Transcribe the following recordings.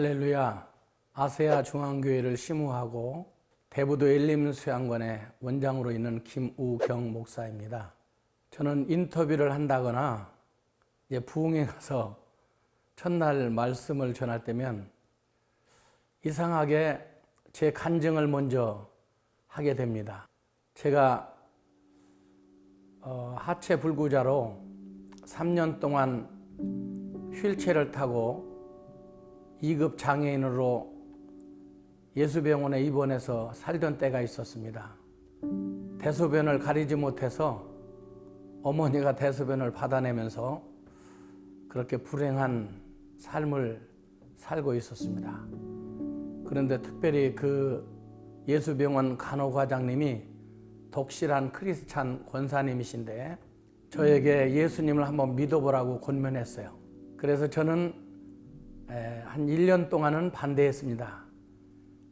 할렐루야. 아세아 중앙교회를 심우하고 대부도 엘림수양관의 원장으로 있는 김우경 목사입니다. 저는 인터뷰를 한다거나 부흥회 가서 첫날 말씀을 전할 때면 이상하게 제 간증을 먼저 하게 됩니다. 제가 하체 불구자로 3년 동안 휠체어를 타고 2급 장애인으로 예수병원에 입원해서 살던 때가 있었습니다. 대소변을 가리지 못해서 어머니가 대소변을 받아내면서 그렇게 불행한 삶을 살고 있었습니다. 그런데 특별히 그 예수병원 간호과장님이 독실한 크리스찬 권사님이신데 저에게 예수님을 한번 믿어보라고 권면했어요. 그래서 저는 한 1년 동안은 반대했습니다.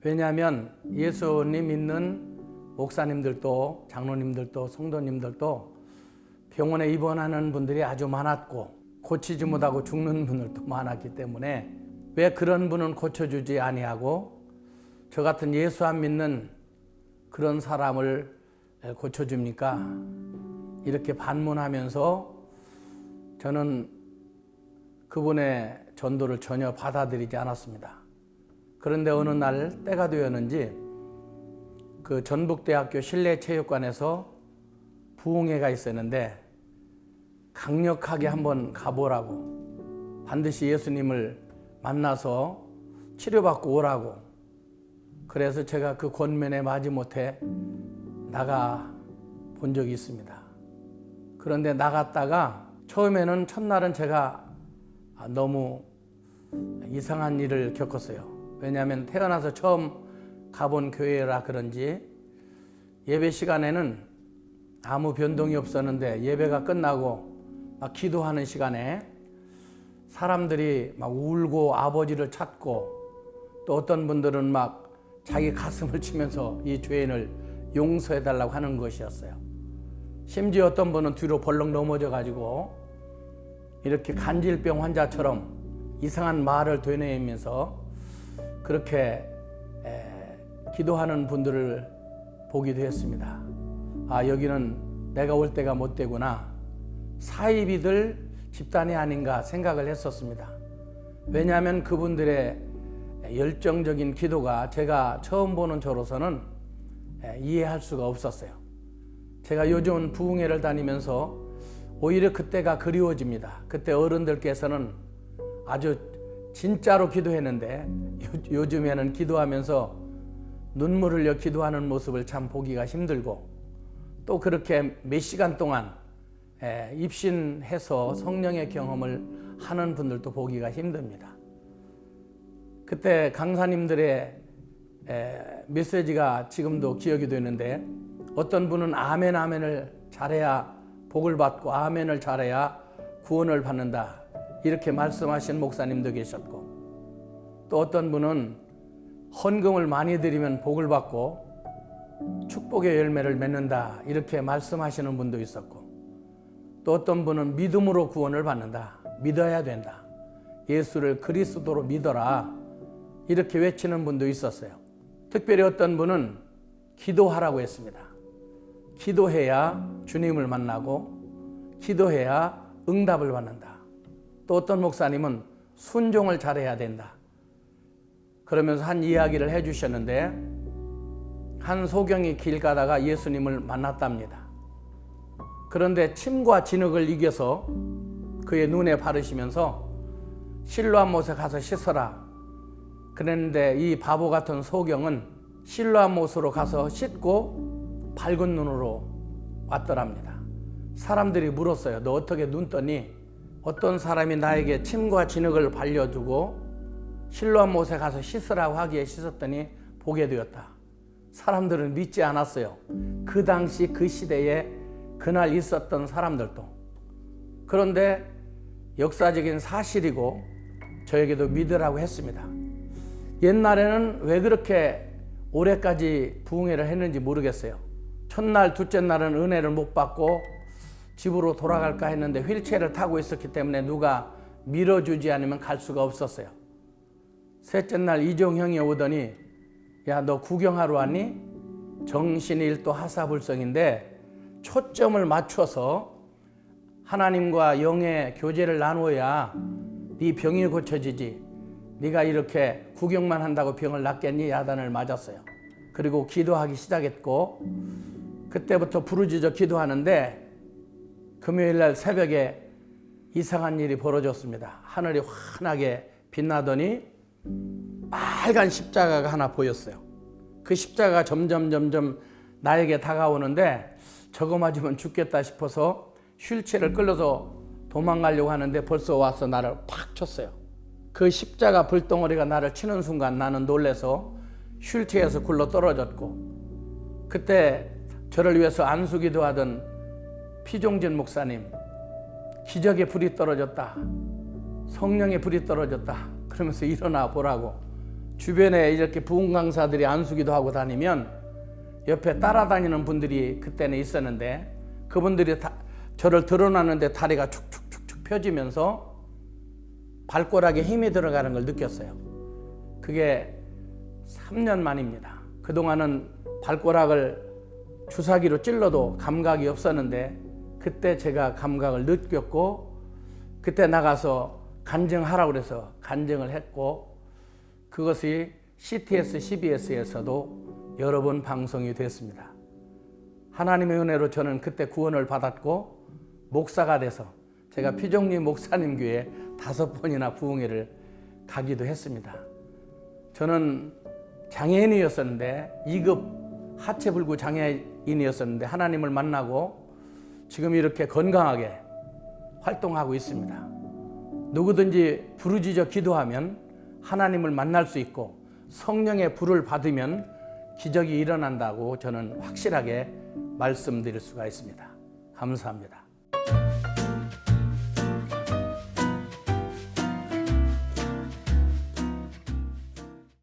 왜냐하면 예수님 믿는 목사님들도 장로님들도 성도님들도 병원에 입원하는 분들이 아주 많았고 고치지 못하고 죽는 분들도 많았기 때문에 왜 그런 분은 고쳐주지 아니하고 저 같은 예수 안 믿는 그런 사람을 고쳐줍니까? 이렇게 반문하면서 저는 그분의 전도를 전혀 받아들이지 않았습니다. 그런데 어느 날 때가 되었는지 그 전북대학교 실내체육관에서 부흥회가 있었는데 강력하게 한번 가보라고, 반드시 예수님을 만나서 치료받고 오라고. 그래서 제가 그 권면에 마지못해 나가 본 적이 있습니다. 그런데 나갔다가 처음에는 첫날은 제가 너무 이상한 일을 겪었어요. 왜냐하면 태어나서 처음 가본 교회라 그런지 예배 시간에는 아무 변동이 없었는데 예배가 끝나고 막 기도하는 시간에 사람들이 막 울고 아버지를 찾고 또 어떤 분들은 막 자기 가슴을 치면서 이 죄인을 용서해달라고 하는 것이었어요. 심지어 어떤 분은 뒤로 벌렁 넘어져 가지고 이렇게 간질병 환자처럼 이상한 말을 되뇌이면서 그렇게 기도하는 분들을 보기도 했습니다. 아, 여기는 내가 올 때가 못 되구나. 사이비들 집단이 아닌가 생각을 했었습니다. 왜냐하면 그분들의 열정적인 기도가 제가 처음 보는 저로서는 이해할 수가 없었어요. 제가 요즘 부흥회를 다니면서 오히려 그때가 그리워집니다. 그때 어른들께서는 아주 진짜로 기도했는데 요즘에는 기도하면서 눈물 흘려 기도하는 모습을 참 보기가 힘들고 또 그렇게 몇 시간 동안 입신해서 성령의 경험을 하는 분들도 보기가 힘듭니다. 그때 강사님들의 메시지가 지금도 기억이 되는데 어떤 분은 아멘 아멘을 잘해야 복을 받고 아멘을 잘해야 구원을 받는다 이렇게 말씀하신 목사님도 계셨고 또 어떤 분은 헌금을 많이 드리면 복을 받고 축복의 열매를 맺는다 이렇게 말씀하시는 분도 있었고 또 어떤 분은 믿음으로 구원을 받는다, 믿어야 된다, 예수를 그리스도로 믿어라 이렇게 외치는 분도 있었어요. 특별히 어떤 분은 기도하라고 했습니다. 기도해야 주님을 만나고 기도해야 응답을 받는다. 또 어떤 목사님은 순종을 잘해야 된다. 그러면서 한 이야기를 해주셨는데 한 소경이 길 가다가 예수님을 만났답니다. 그런데 침과 진흙을 이겨서 그의 눈에 바르시면서 실로암 못에 가서 씻어라. 그랬는데 이 바보 같은 소경은 실로암 못으로 가서 씻고 밝은 눈으로 왔더랍니다. 사람들이 물었어요. 너 어떻게 눈 떠니? 어떤 사람이 나에게 침과 진흙을 발려주고 실로암 못에 가서 씻으라고 하기에 씻었더니 보게 되었다. 사람들은 믿지 않았어요. 그 당시 그 시대에 그날 있었던 사람들도. 그런데 역사적인 사실이고 저에게도 믿으라고 했습니다. 옛날에는 왜 그렇게 올해까지 부흥회를 했는지 모르겠어요. 첫날, 둘째 날은 은혜를 못 받고 집으로 돌아갈까 했는데 휠체어를 타고 있었기 때문에 누가 밀어주지 않으면 갈 수가 없었어요. 셋째 날 이종형이 오더니 야, 너 구경하러 왔니? 정신일도 하사불성인데 초점을 맞춰서 하나님과 영의 교제를 나누어야 네 병이 고쳐지지. 네가 이렇게 구경만 한다고 병을 낫겠니? 야단을 맞았어요. 그리고 기도하기 시작했고 그때부터 부르짖어 기도하는데 금요일 날 새벽에 이상한 일이 벌어졌습니다. 하늘이 환하게 빛나더니 빨간 십자가가 하나 보였어요. 그 십자가가 점점 나에게 다가오는데 저거 맞으면 죽겠다 싶어서 휠체어를 끌어서 도망가려고 하는데 벌써 와서 나를 팍 쳤어요. 그 십자가 불덩어리가 나를 치는 순간 나는 놀라서 휠체어에서 굴러 떨어졌고 그때 저를 위해서 안수기도 하던 피종진 목사님, 기적의 불이 떨어졌다, 성령의 불이 떨어졌다 그러면서 일어나 보라고, 주변에 이렇게 부흥 강사들이 안수기도 하고 다니면 옆에 따라다니는 분들이 그때는 있었는데 그분들이 저를 드러나는데 다리가 축축축축 펴지면서 발가락에 힘이 들어가는 걸 느꼈어요. 그게 3년 만입니다. 그동안은 발가락을 주사기로 찔러도 감각이 없었는데 그때 제가 감각을 느꼈고 그때 나가서 간증하라고 그래서 간증을 했고 그것이 CTS, CBS에서도 여러 번 방송이 됐습니다. 하나님의 은혜로 저는 그때 구원을 받았고 목사가 돼서 제가 피종리 목사님 교회 5번이나 부흥회를 가기도 했습니다. 저는 장애인이었었는데 2급 하체불구 장애인이었었는데 하나님을 만나고 지금 이렇게 건강하게 활동하고 있습니다. 누구든지 부르짖어 기도하면 하나님을 만날 수 있고 성령의 불을 받으면 기적이 일어난다고 저는 확실하게 말씀드릴 수가 있습니다. 감사합니다.